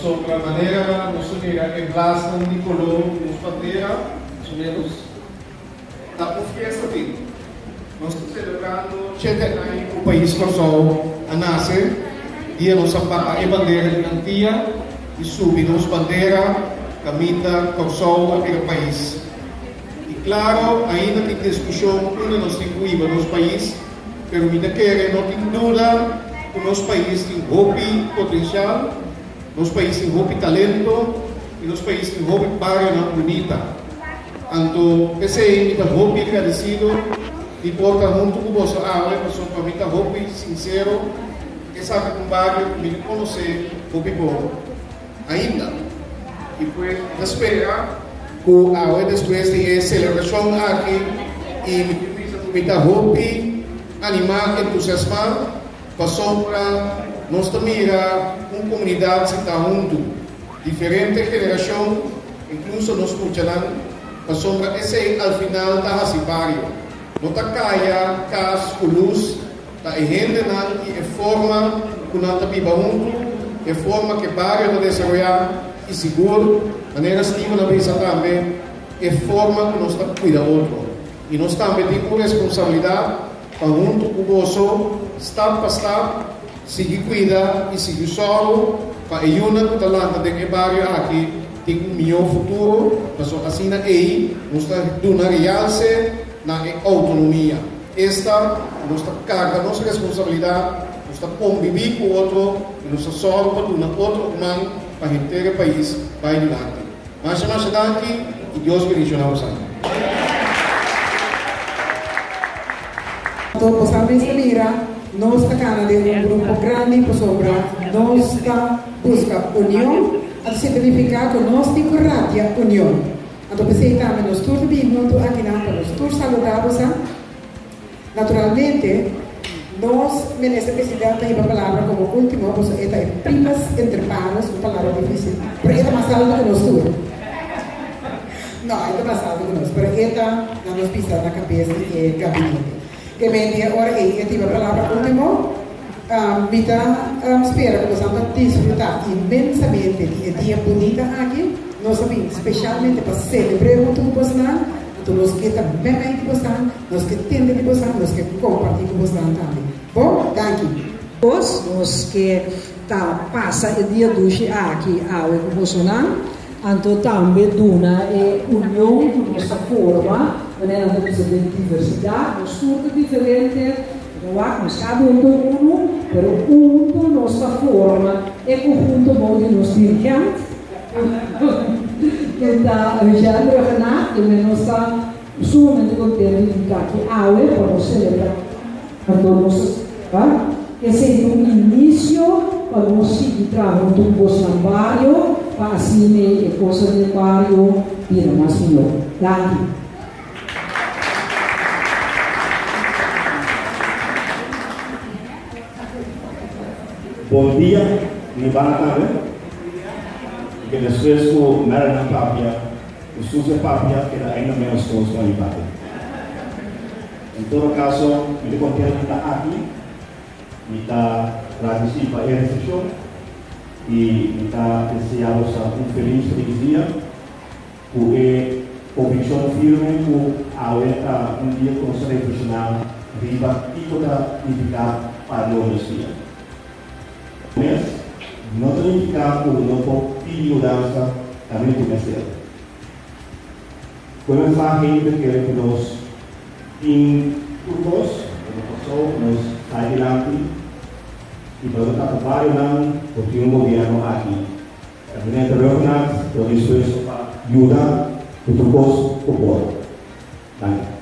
sobre a maneira nós emblastam de color nos bandeira, mais ou menos, da oferta dele. Nós estamos celebrando o país que a nasce, dia nossa a bandeira de Antia, e subir nos bandeira, camita, corsou aquele país. E claro, ainda tem discussão, onde nós temos nos país, mas ainda querem, não tem dúvida, que nosso país tem potencial, nosso país tem talento, e nosso país tem barra bonita. Então, esse é o que agradecido, e porta junto com você, para mim, é sincero, que sabe que um barrio que me conhece, bom, ainda. E foi esperar que depois de celebração aqui, e me dá animar, entusiasmar, passou para nós mira uma comunidade que está junto, diferente geração, incluso nós escutamos, passou para esse ao final da barrio. Não está caia, casa, luz, está rende e forma que não está viva junto, é forma que o barrio vai desenvolver e seguro, maneira estima na vez também, é forma que nós está cuidando do outro. E nós também temos uma responsabilidade para junto com o vosso, step para step, seguir cuidar e seguir solo, para ajudar com o talento de barrio aqui, tem melhor futuro, mas assim aí, nós está dando realce na autonomia. Esta é nossa carga, nossa responsabilidade, nós está conviver com o outro, e nós solo para dar outro humano para o inteiro país vai adiante. Mas daqui e Deus bendiga nós. Então, possamos mira, nós estamos de grupo grande, por sobre nós busca união, a significar que nós temos a união. Então, pensamos nós todos juntos aqui nós todos saludados. Naturalmente, nós, ministro presidente, tem a palavra como último, pois é primas entre pares, uma palavra difícil, porque é mais alto que nós todos. Não, é mais alto que nós, porque é nos pisa na cabeça e gabinete. Que me agora eu tive a palavra último, espero que nós vamos desfrutar imensamente de dia bonita aqui, nós vamos especialmente para celebrar o que nós então nós que também aí nós que temos de você, nós que compartilhamos com você também. Bom, daqui. Nós que passa o dia de hoje aqui ao Bolsonaro, então também duna é união de nossa forma, maneira de diversidade, nós somos diferentes, nós cada um, mas nossa forma é conjunto bom de nós dirigentes. Então, já Renato, que nós estamos sumamente contentes de estar aqui para nós celebrar todos, que seja um início para nós seguir trabalhando com o barrio, para assim a coisa do barrio vir mais melhor. Daqui. Bom dia, me van a que depois o Marana Papia, o Suza Papia, que ainda menos conosco na Ibate. Em todo caso, me contente de estar aqui, me está participa em reflexão e me está desejando feliz dia, porque convicção firme que a um dia com o reflexionar viva e toda identidade para nós dias. Mas não significa que não pode pedir mudança também começar. Começar a gente que nós em grupos, nós adelante e para o vários anos porque governo aqui. A primeira reunião, eu estou para ajudar o grupos o povo. Danke.